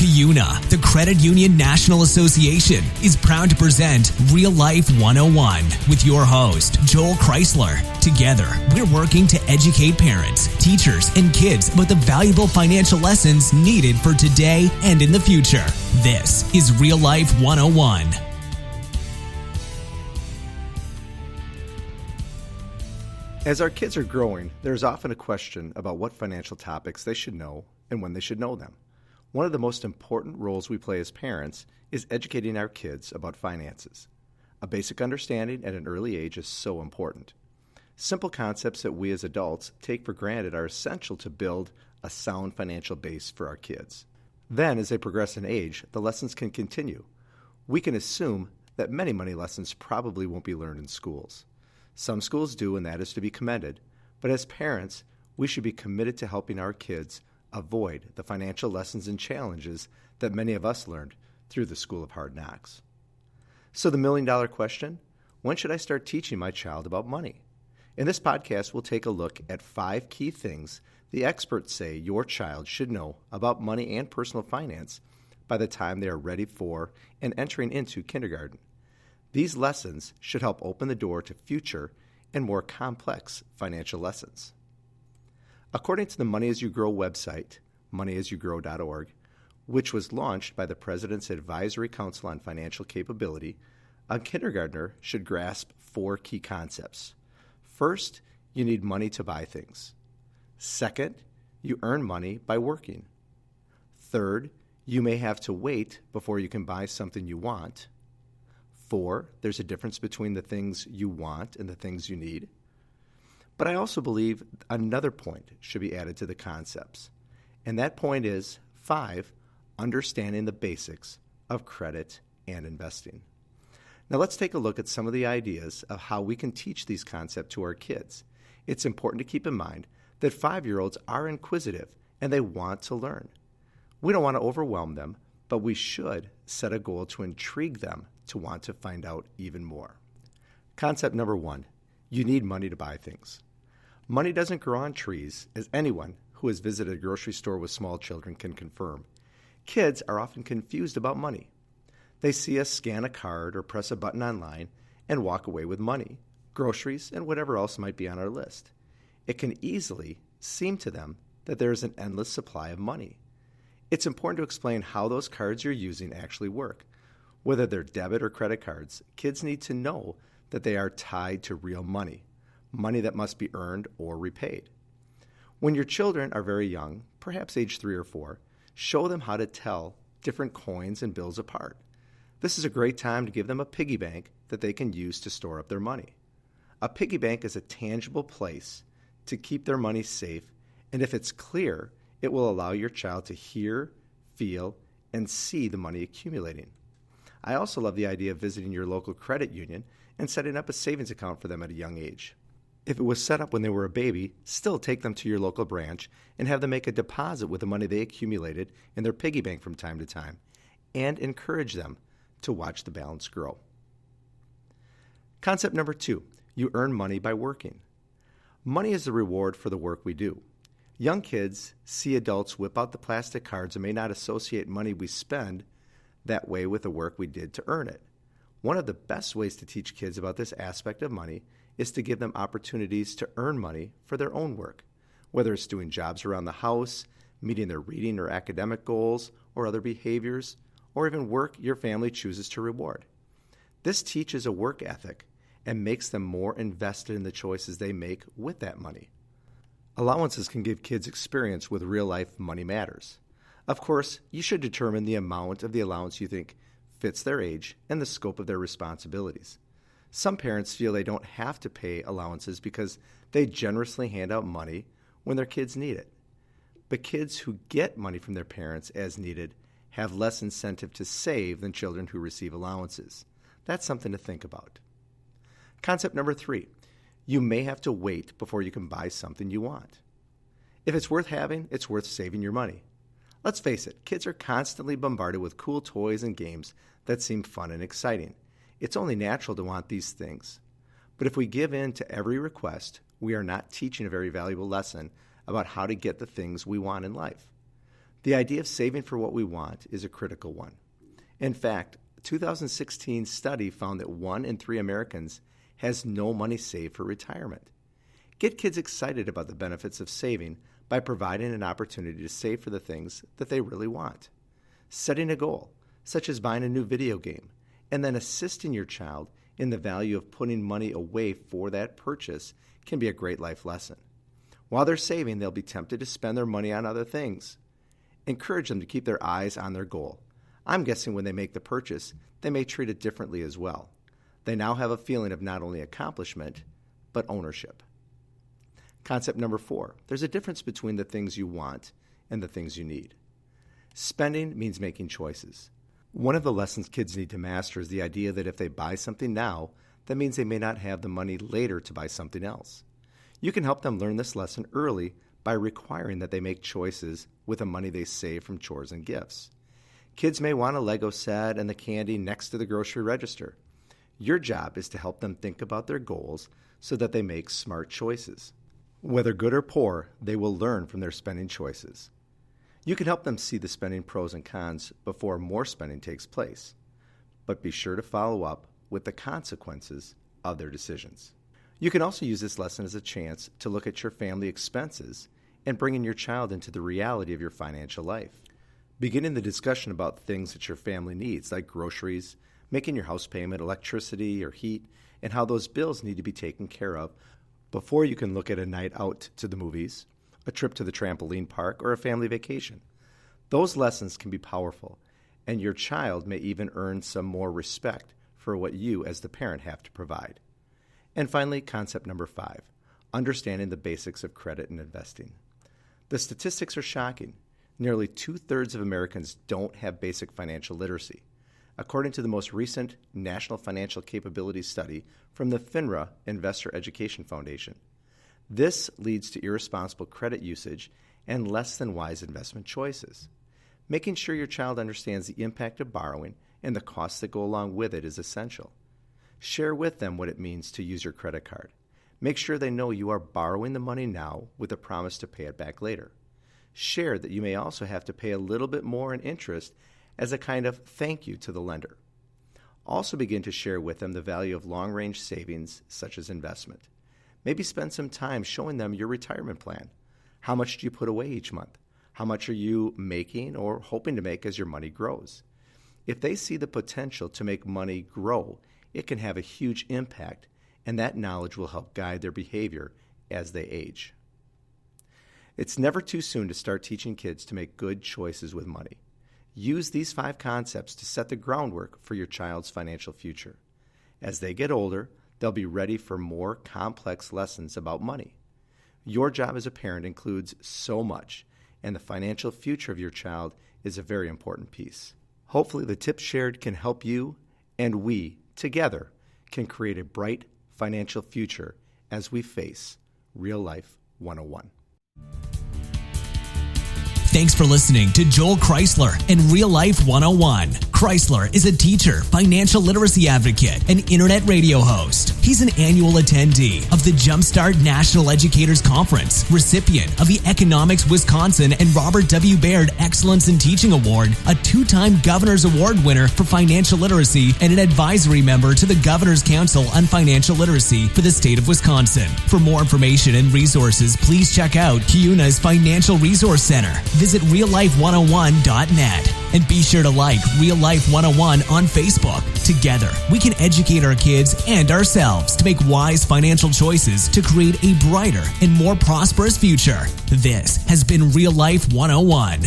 CUNA, the Credit Union National Association, is proud to present Real Life 101 with your host, Joel Chrysler. Together, we're working to educate parents, teachers, and kids about the valuable financial lessons needed for today and in the future. This is Real Life 101. As our kids are growing, there's often a question about what financial topics they should know and when they should know them. One of the most important roles we play as parents is educating our kids about finances. A basic understanding at an early age is so important. Simple concepts that we as adults take for granted are essential to build a sound financial base for our kids. Then, as they progress in age, the lessons can continue. We can assume that many money lessons probably won't be learned in schools. Some schools do, and that is to be commended. But as parents, we should be committed to helping our kids avoid the financial lessons and challenges that many of us learned through the School of Hard Knocks. So the million-dollar question, when should I start teaching my child about money? In this podcast, we'll take a look at 5 key things the experts say your child should know about money and personal finance by the time they are ready for and entering into kindergarten. These lessons should help open the door to future and more complex financial lessons. According to the Money As You Grow website, moneyasYouGrow.org, which was launched by the President's Advisory Council on Financial Capability, a kindergartner should grasp 4 key concepts. First, you need money to buy things. Second, you earn money by working. Third, you may have to wait before you can buy something you want. 4, there's a difference between the things you want and the things you need. But I also believe another point should be added to the concepts, and that point is 5, understanding the basics of credit and investing. Now let's take a look at some of the ideas of how we can teach these concepts to our kids. It's important to keep in mind that 5-year-olds are inquisitive and they want to learn. We don't want to overwhelm them, but we should set a goal to intrigue them to want to find out even more. Concept number 1, you need money to buy things. Money doesn't grow on trees, as anyone who has visited a grocery store with small children can confirm. Kids are often confused about money. They see us scan a card or press a button online and walk away with money, groceries, and whatever else might be on our list. It can easily seem to them that there is an endless supply of money. It's important to explain how those cards you're using actually work. Whether they're debit or credit cards, kids need to know that they are tied to real money, money that must be earned or repaid. When your children are very young, perhaps age 3 or 4, show them how to tell different coins and bills apart. This is a great time to give them a piggy bank that they can use to store up their money. A piggy bank is a tangible place to keep their money safe, and if it's clear, it will allow your child to hear, feel, and see the money accumulating. I also love the idea of visiting your local credit union and setting up a savings account for them at a young age. If it was set up when they were a baby, still take them to your local branch and have them make a deposit with the money they accumulated in their piggy bank from time to time, and encourage them to watch the balance grow. Concept number 2, you earn money by working. Money is the reward for the work we do. Young kids see adults whip out the plastic cards and may not associate money we spend that way with the work we did to earn it. One of the best ways to teach kids about this aspect of money is to give them opportunities to earn money for their own work, whether it's doing jobs around the house, meeting their reading or academic goals, or other behaviors, or even work your family chooses to reward. This teaches a work ethic and makes them more invested in the choices they make with that money. Allowances can give kids experience with real-life money matters. Of course, you should determine the amount of the allowance you think fits their age and the scope of their responsibilities. Some parents feel they don't have to pay allowances because they generously hand out money when their kids need it. But kids who get money from their parents as needed have less incentive to save than children who receive allowances. That's something to think about. Concept number 3, you may have to wait before you can buy something you want. If it's worth having, it's worth saving your money. Let's face it, kids are constantly bombarded with cool toys and games that seem fun and exciting. It's only natural to want these things. But if we give in to every request, we are not teaching a very valuable lesson about how to get the things we want in life. The idea of saving for what we want is a critical one. In fact, a 2016 study found that 1 in 3 Americans has no money saved for retirement. Get kids excited about the benefits of saving by providing an opportunity to save for the things that they really want. Setting a goal, such as buying a new video game, and then assisting your child in the value of putting money away for that purchase can be a great life lesson. While they're saving, they'll be tempted to spend their money on other things. Encourage them to keep their eyes on their goal. I'm guessing when they make the purchase, they may treat it differently as well. They now have a feeling of not only accomplishment, but ownership. Concept number 4, there's a difference between the things you want and the things you need. Spending means making choices. One of the lessons kids need to master is the idea that if they buy something now, that means they may not have the money later to buy something else. You can help them learn this lesson early by requiring that they make choices with the money they save from chores and gifts. Kids may want a Lego set and the candy next to the grocery register. Your job is to help them think about their goals so that they make smart choices. Whether good or poor, they will learn from their spending choices. You can help them see the spending pros and cons before more spending takes place, but be sure to follow up with the consequences of their decisions. You can also use this lesson as a chance to look at your family expenses and bringing your child into the reality of your financial life. Beginning the discussion about things that your family needs, like groceries, making your house payment, electricity or heat, and how those bills need to be taken care of before you can look at a night out to the movies, a trip to the trampoline park, or a family vacation. Those lessons can be powerful, and your child may even earn some more respect for what you as the parent have to provide. And finally, concept number 5, understanding the basics of credit and investing. The statistics are shocking. Nearly 2/3 of Americans don't have basic financial literacy, according to the most recent National Financial Capabilities Study from the FINRA Investor Education Foundation. This leads to irresponsible credit usage and less than wise investment choices. Making sure your child understands the impact of borrowing and the costs that go along with it is essential. Share with them what it means to use your credit card. Make sure they know you are borrowing the money now with a promise to pay it back later. Share that you may also have to pay a little bit more in interest as a kind of thank you to the lender. Also begin to share with them the value of long-range savings, such as investment. Maybe spend some time showing them your retirement plan. How much do you put away each month? How much are you making or hoping to make as your money grows? If they see the potential to make money grow, it can have a huge impact, and that knowledge will help guide their behavior as they age. It's never too soon to start teaching kids to make good choices with money. Use these 5 concepts to set the groundwork for your child's financial future. As they get older, they'll be ready for more complex lessons about money. Your job as a parent includes so much, and the financial future of your child is a very important piece. Hopefully, the tips shared can help you, and we, together, can create a bright financial future as we face Real Life 101. Thanks for listening to Joel Chrysler and Real Life 101. Chrysler is a teacher, financial literacy advocate, and internet radio host. He's an annual attendee of the Jumpstart National Educators Conference, recipient of the Economics Wisconsin and Robert W. Baird Excellence in Teaching Award, a 2-time Governor's Award winner for financial literacy, and an advisory member to the Governor's Council on Financial Literacy for the state of Wisconsin. For more information and resources, please check out Kiuna's Financial Resource Center. Visit reallife101.net and be sure to like Real Life 101 on Facebook. Together, we can educate our kids and ourselves to make wise financial choices to create a brighter and more prosperous future. This has been Real Life 101.